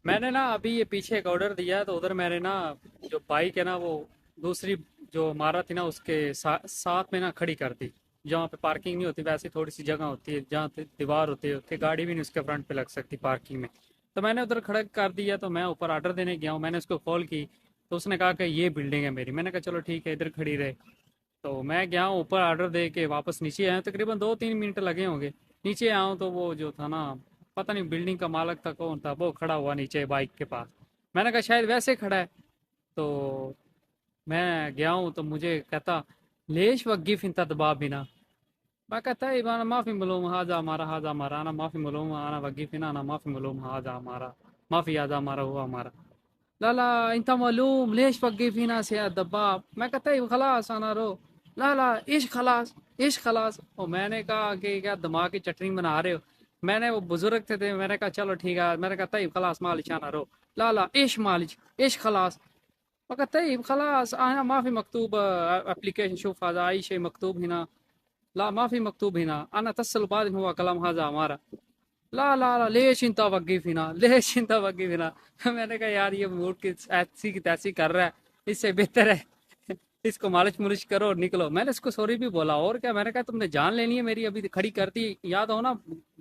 میں نے نا ابھی یہ پیچھے ایک آرڈر دیا ہے، تو ادھر میں نے نا جو بائک ہے نا وہ دوسری جو عمارت تھی نا اس کے ساتھ میں نا کھڑی کر دی، جہاں پہ پارکنگ نہیں ہوتی ویسے تھوڑی سی جگہ ہوتی ہے جہاں پہ دیوار ہوتی ہے کہ گاڑی بھی نہیں اس کے فرنٹ پہ لگ سکتی پارکنگ میں. تو میں نے ادھر کھڑا کر دیا، تو میں اوپر آرڈر دینے گیا ہوں، میں نے اس کو کال کی تو اس نے کہا کہ یہ بلڈنگ ہے میری. میں نے کہا چلو ٹھیک ہے ادھر کھڑی رہے. تو میں گیا ہوں اوپر آرڈر دے کے واپس نیچے آیا ہوں، تقریباً 2-3 منٹ لگے ہوں گے. نیچے آیا ہوں تو وہ جو تھا نا، پتہ نہیں بلڈنگ کا مالک تھا کون تھا، وہ کھڑا ہوا نیچے بائک کے پاس. میں نے کہا شاید ویسے کھڑا ہے. تو میں گیا ہوں تو مجھے کہتا لیش وقف انت دبا بنا. میں کہتا ہے انا ما في ملوم هذا ہمارا هذا ہمارا انا ما في ملوم انا وقف هنا انا ما في ملوم هذا ہمارا ما في هذا ہمارا هو ہمارا. لا لا انت معلوم ليش وقف هنا سي الدباب. میں کہتا ہے خلاص انا رو. لا لا ايش خلاص ايش خلاص. اور میں نے کہا کہ کیا دماغ کی چٹنی بنا رہے ہو. میں نے وہ بزرگ تھے میں نے کہا چلو ٹھیک ہے. میں نے کہا طيب خلاص معلش انا رو. لا لا ايش معلش ايش خلاص. فقط طيب خلاص انا ما في مكتوب ابلكيشن شوف هذا اي شيء مكتوب هنا. لا ما في مكتوب هنا انا اتصل بعد هو كلام هذا ہمارا. لا لا لا ليش انت وقف هنا ليش انت وقف هنا. میں نے کہا یار یہ موڈ کی ایسی کی تیسی کر رہا ہے، اس سے بہتر ہے اس کو مالش ملش کرو اور نکلو. میں نے اس کو سوری بھی بولا اور کیا. میں نے کہا تم نے جان لینی ہے میری، ابھی کھڑی کر دی. یاد ہو نا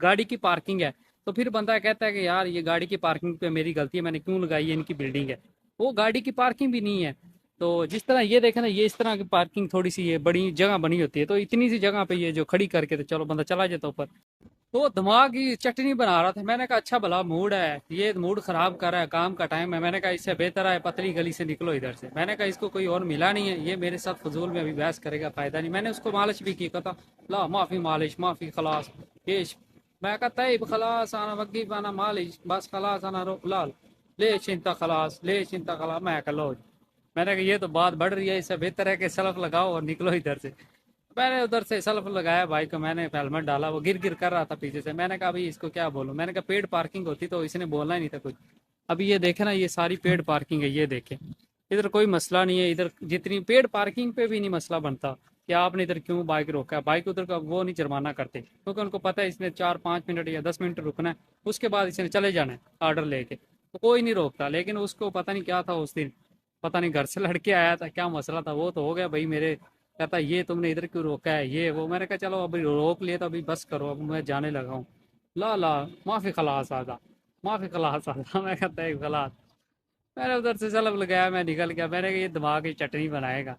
گاڑی کی پارکنگ ہے، تو پھر بندہ کہتا ہے کہ یار یہ گاڑی کی پارکنگ پہ میری غلطی ہے، میں نے کیوں لگائی ہے، ان کی بلڈنگ ہے. وہ گاڑی کی پارکنگ بھی نہیں ہے. تو جس طرح یہ دیکھیں نا، یہ اس طرح کی پارکنگ تھوڑی سی یہ بڑی جگہ بنی ہوتی ہے، تو اتنی سی جگہ پہ یہ جو کھڑی کر کے تو چلو بندہ چلا جاتا اوپر. تو وہ دماغ کی چٹنی بنا رہا تھا. میں نے کہا اچھا بھلا موڈ ہے، یہ موڈ خراب کر رہا ہے، کام کا ٹائم ہے. میں نے کہا اس سے بہتر ہے پتلی گلی سے نکلو ادھر سے. میں نے کہا اس کو کوئی اور ملا نہیں ہے، یہ میرے ساتھ فضول میں ابھی بحث کرے گا، فائدہ نہیں. میں نے اس کو مالش بھی کی، کہا لا معافی مالش معافی خلاص ایش. میں کہا طيب خلاص انا وقف انا مالش بس خلاص انا رو لال ليش انت خلاص ليش انت خلاص. میں کہا لو. میں نے کہا یہ تو بات بڑھ رہی ہے، اس سے بہتر ہے کہ سلف لگاؤ اور نکلو ادھر سے. میں نے ادھر سے سلف لگایا بھائی کو، میں نے ہیلمٹ ڈالا، وہ گر گر کر رہا تھا پیچھے سے. میں نے کہا بھائی اس کو کیا بولوں. میں نے کہا پیڈ پارکنگ ہوتی تو اس نے بولنا ہی نہیں تھا کچھ. ابھی یہ دیکھیں نا یہ ساری پیڈ پارکنگ ہے، یہ دیکھیں ادھر کوئی مسئلہ نہیں ہے. ادھر جتنی پیڈ پارکنگ پہ بھی نہیں مسئلہ بنتا کہ آپ نے ادھر کیوں بائک روکا ہے. بائک ادھر کا وہ نہیں جرمانہ کرتے، کیونکہ ان کو پتہ ہے اس نے 4-5 منٹ یا 10 منٹ رکنا ہے، اس کے بعد اس نے چلے جانا ہے آرڈر لے کے. تو کوئی نہیں روکتا. لیکن اس کو پتہ نہیں کیا تھا اس دن، پتہ نہیں گھر سے لڑکے آیا تھا، کیا مسئلہ تھا. وہ تو ہو گیا بھائی میرے. کہتا یہ تم نے ادھر کیوں روکا ہے یہ وہ. میں نے کہا چلو ابھی روک لیے تو ابھی بس کرو، اب میں جانے لگا ہوں. لا لا معافی خلاص آدھا معافی خلاص آدھا. میں کہتا ہے خلاص. میں نے ادھر سے سلب لگایا، میں نکل گیا. میں نے کہا یہ دماغ کی چٹنی بنائے گا.